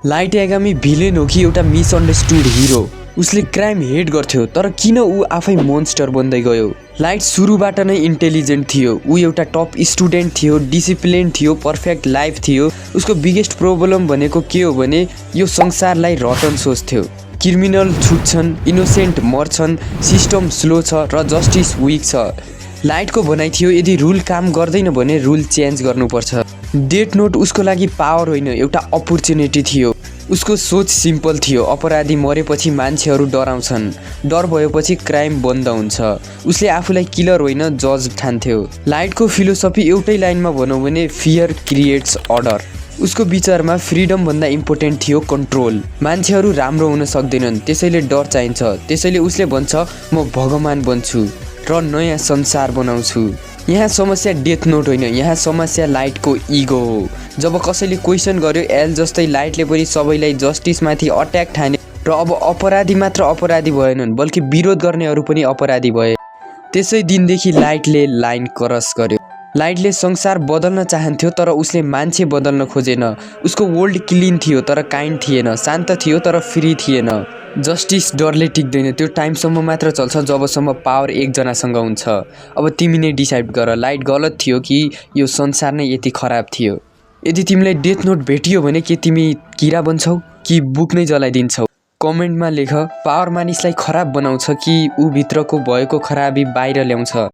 Light Yagami villain हो कि एउटा मिसअन्डरस्टुड हिरो। उसले क्राइम हेट गर्थ्यो, तर किन ऊ आफै मोन्स्टर बन्दै गयो? लाइट सुरुबाट नै इन्टेलिजेन्ट थियो। ऊ एउटा टप स्टुडेन्ट थियो, डिसिप्लिन थियो, पर्फेक्ट लाइफ थियो। उसको बिगेस्ट प्रब्लम भनेको के हो भने यो संसारलाई रटन सोच्थ्यो। क्रिमिनल छुट्छन्, इनोसेन्ट मर्छन्, सिस्टम स्लो छ र जस्टिस विक छ। लाइटको भनाइ थियो यदि रुल काम गर्दैन भने रुल चेन्ज गर्नुपर्छ। डेथ नोट उसको लागि पावर होइन, एउटा अपर्च्युनिटी थियो। उसको सोच सिम्पल थियो, अपराधी मरेपछि मान्छेहरू डराउँछन्, डर भएपछि क्राइम बन्द हुन्छ। उसले आफूलाई किलर होइन जज ठान्थ्यो। लाइटको फिलोसफी एउटै लाइनमा भनौँ भने फियर क्रिएट्स अर्डर। उसको विचारमा फ्रिडम भन्दा इम्पोर्टेन्ट थियो कन्ट्रोल। मान्छेहरू राम्रो हुन सक्दैनन्, त्यसैले डर चाहिन्छ। त्यसैले उसले भन्छ म भगवान बन्छु र नयाँ संसार बनाउँछु। यहाँ समस्या डेथ नोट होइन, यहाँ समस्या लाइटको इगो हो। जब कसैले क्वेसन गर्यो एल जस्तै लाइटले पनि सबैलाई जस्टिसमाथि अट्याक ठाने र अब अपराधी मात्र अपराधी भएनन् बल्कि विरोध गर्नेहरू पनि अपराधी भए। त्यसै दिनदेखि लाइटले लाइन क्रस गर्यो। लाइटले संसार बदल्न चाहन्थ्यो तर उसले मान्छे बदल्न खोजेन। उसको वर्ल्ड क्लिन थियो तर काइन्ड थिएन, शान्त थियो तर फ्री थिएन। जस्टिस डरले टिक्दैन, त्यो टाइमसम्म मात्र चल्छ जबसम्म पावर एकजनासँग हुन्छ। अब तिमी नै डिसाइड गर, लाइट गलत थियो कि यो संसार नै यति खराब थियो। यदि तिमीलाई डेथ नोट भेटियो भने के तिमी किरा बन्छौ कि बुक नै जलाइदिन्छौ? कमेन्टमा लेख। पावर मानिसलाई खराब बनाउँछ कि ऊ भित्रको भएको खराबी बाहिर ल्याउँछ?